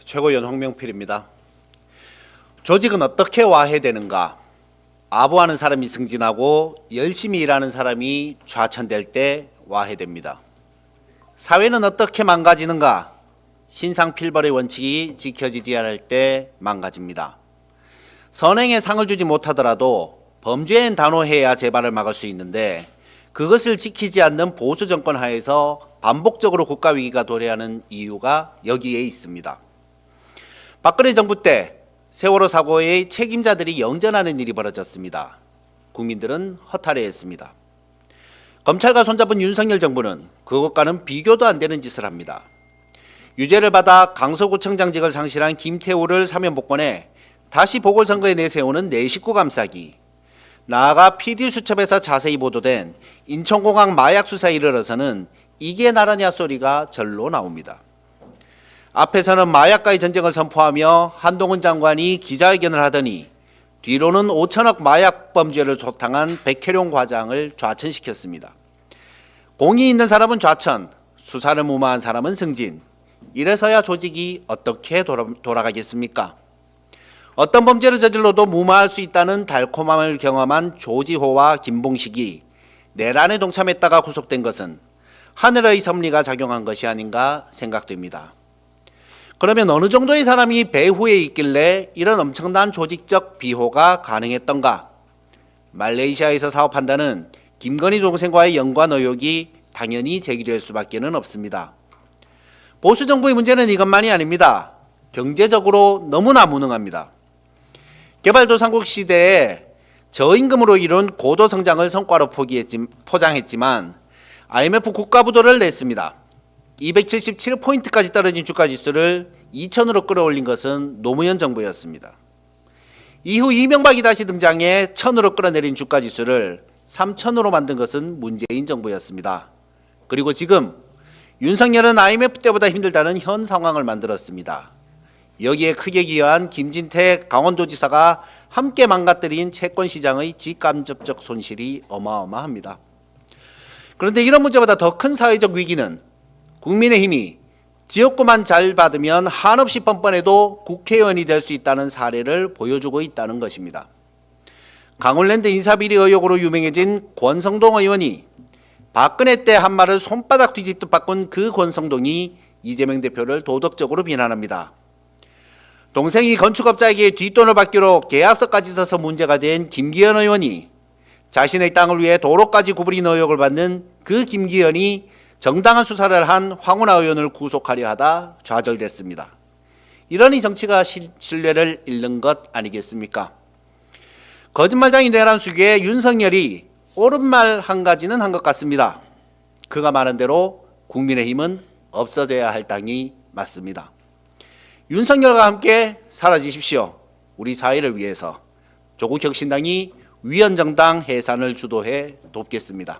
최고위원 홍명필입니다. 조직은 어떻게 와해되는가? 아부하는 사람이 승진하고 열심히 일하는 사람이 좌천될 때 와해됩니다. 사회는 어떻게 망가지는가? 신상필벌의 원칙이 지켜지지 않을 때 망가집니다. 선행에 상을 주지 못하더라도 범죄엔 단호해야 재발을 막을 수 있는데 그것을 지키지 않는 보수 정권 하에서 반복적으로 국가위기가 도래하는 이유가 여기에 있습니다. 박근혜 정부 때 세월호 사고의 책임자들이 영전하는 일이 벌어졌습니다. 국민들은 허탈해했습니다. 검찰과 손잡은 윤석열 정부는 그것과는 비교도 안 되는 짓을 합니다. 유죄를 받아 강서구청장직을 상실한 김태우를 사면 복권해 다시 보궐선거에 내세우는 내 식구 감싸기, 나아가 PD수첩에서 자세히 보도된 인천공항 마약 수사에 이르러서는 이게 나라냐 소리가 절로 나옵니다. 앞에서는 마약과의 전쟁을 선포하며 한동훈 장관이 기자회견을 하더니 뒤로는 5천억 마약 범죄를 소탕한 백혜룡 과장을 좌천시켰습니다. 공이 있는 사람은 좌천, 수사를 무마한 사람은 승진. 이래서야 조직이 어떻게 돌아가겠습니까? 어떤 범죄를 저질러도 무마할 수 있다는 달콤함을 경험한 조지호와 김봉식이 내란에 동참했다가 구속된 것은 하늘의 섭리가 작용한 것이 아닌가 생각됩니다. 그러면 어느 정도의 사람이 배후에 있길래 이런 엄청난 조직적 비호가 가능했던가? 말레이시아에서 사업한다는 김건희 동생과의 연관 의혹이 당연히 제기될 수밖에 없습니다. 보수 정부의 문제는 이것만이 아닙니다. 경제적으로 너무나 무능합니다. 개발도상국 시대에 저임금으로 이룬 고도성장을 성과로 포장했지만 IMF 국가부도를 냈습니다. 277포인트까지 떨어진 주가지수를 2000으로 끌어올린 것은 노무현 정부였습니다. 이후 이명박이 다시 등장해 1000으로 끌어내린 주가지수를 3000으로 만든 것은 문재인 정부였습니다. 그리고 지금 윤석열은 IMF 때보다 힘들다는 현 상황을 만들었습니다. 여기에 크게 기여한 김진태 강원도지사가 함께 망가뜨린 채권시장의 직간접적 손실이 어마어마합니다. 그런데 이런 문제보다 더 큰 사회적 위기는 국민의힘이 지역구만 잘 받으면 한없이 뻔뻔해도 국회의원이 될 수 있다는 사례를 보여주고 있다는 것입니다. 강원랜드 인사비리 의혹으로 유명해진 권성동 의원이 박근혜 때 한 말을 손바닥 뒤집듯 바꾼 그 권성동이 이재명 대표를 도덕적으로 비난합니다. 동생이 건축업자에게 뒷돈을 받기로 계약서까지 써서 문제가 된 김기현 의원이 자신의 땅을 위해 도로까지 구부린 의혹을 받는 그 김기현이 정당한 수사를 한 황운하 의원을 구속하려 하다 좌절됐습니다. 이러니 정치가 신뢰를 잃는 것 아니겠습니까? 거짓말장이 내란 수기에 윤석열이 옳은 말 한 가지는 한 것 같습니다. 그가 말한 대로 국민의힘은 없어져야 할 당이 맞습니다. 윤석열과 함께 사라지십시오. 우리 사회를 위해서. 조국혁신당이 위헌정당 해산을 주도해 돕겠습니다.